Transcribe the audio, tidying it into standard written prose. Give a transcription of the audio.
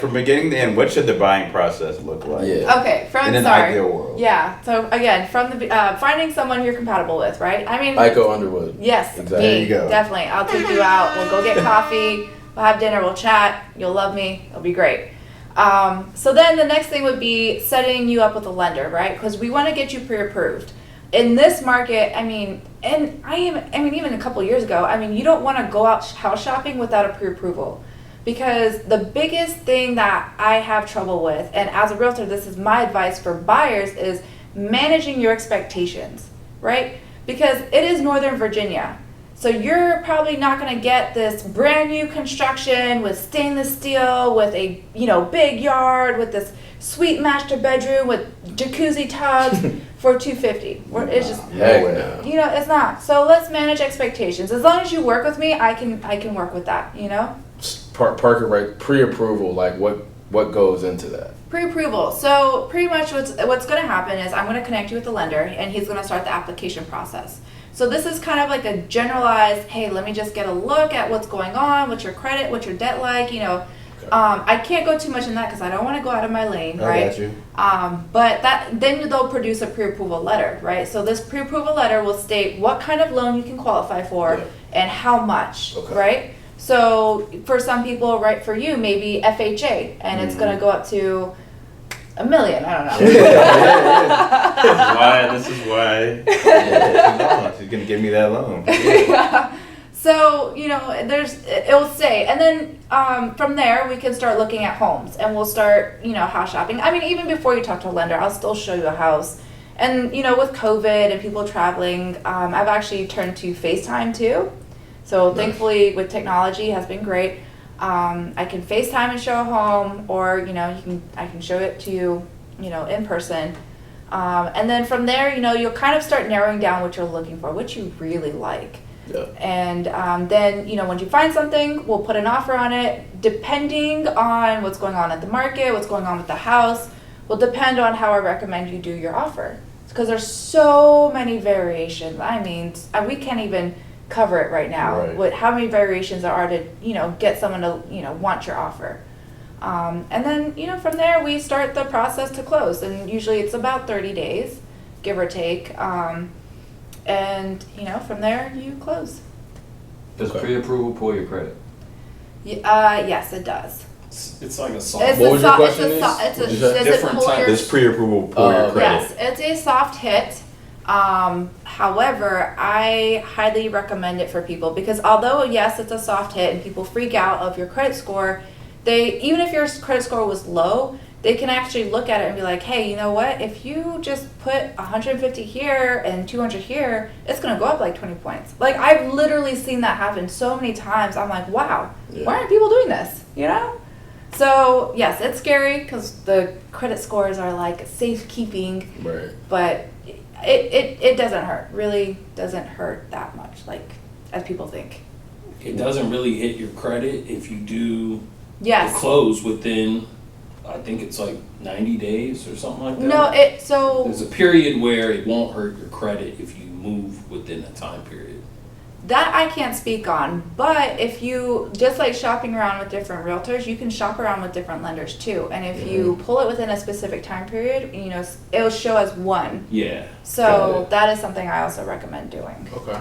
From beginning to end, what should the buying process look like? Yeah. Okay, In an ideal world. Yeah, so again, from the finding someone you're compatible with, right? I mean, Aiko Underwood. yes, Exactly. me, There you go. definitely. I'll take you out. We'll go get coffee. We'll have dinner. We'll chat. You'll love me. It'll be great. So then the next thing would be setting you up with a lender, right? Because we want to get you pre-approved. In this market, I mean, even a couple years ago, I mean, you don't want to go out house shopping without a pre-approval. Because the biggest thing that I have trouble with, and as a realtor, this is my advice for buyers, is managing your expectations, right? Because it is Northern Virginia. So you're probably not going to get this brand new construction with stainless steel, with a big yard, with this sweet master bedroom with jacuzzi tubs for $250. It's just Heck no. it's not. So let's manage expectations. As long as you work with me, I can work with that. Park it right. Pre-approval. Like what goes into that? Pre-approval. So pretty much what's going to happen is I'm going to connect you with the lender, and he's going to start the application process. So this is kind of like a generalized, hey, let me just get a look at what's going on, what's your credit, what's your debt like, Okay. I can't go too much in that because I don't want to go out of my lane, right? I got you. But then they'll produce a pre-approval letter, right? So this pre-approval letter will state what kind of loan you can qualify for and how much, Okay. right? So for some people, right, for you, maybe FHA, and it's going to go up to $1 million. I don't know. This is why. She's gonna give me that loan. Yeah. So it will say, and then from there we can start looking at homes, and we'll start house shopping. I mean, even before you talk to a lender, I'll still show you a house. And with COVID and people traveling, I've actually turned to FaceTime too. So thankfully, with technology, has been great. I can FaceTime and show a home, or I can show it to you, in person. And then from there, you'll kind of start narrowing down what you're looking for, what you really like. Yeah. And then, once you find something, we'll put an offer on it. Depending on what's going on at the market, what's going on with the house, will depend on how I recommend you do your offer. Because there's so many variations. I mean, we can't even cover it right now. Right. With how many variations there are to get someone to want your offer. And then from there we start the process to close, and usually it's about 30 days, give or take. And from there you close. Does pre-approval pull your credit? Yes, it does. It's like a soft. What was your question? Does it Different pull type. your- This pre-approval pull your credit. Yes, it's a soft hit. However, I highly recommend it for people because although yes, it's a soft hit and people freak out of your credit score, even if your credit score was low, they can actually look at it and be like, hey, you know what? If you just put 150 here and 200 here, it's going to go up like 20 points. Like I've literally seen that happen so many times. I'm like, wow, why aren't people doing this? So yes, it's scary because the credit scores are like safekeeping, Right. but it doesn't hurt. Really doesn't hurt that much, like as people think. It doesn't really hit your credit if you do Yes. the close within, I think it's like 90 days or something like that. No, There's a period where it won't hurt your credit if you move within a time period. that I can't speak on, but if you, just like shopping around with different realtors, you can shop around with different lenders too. And if you pull it within a specific time period, it'll show as one. Yeah. So that is something I also recommend doing. Okay.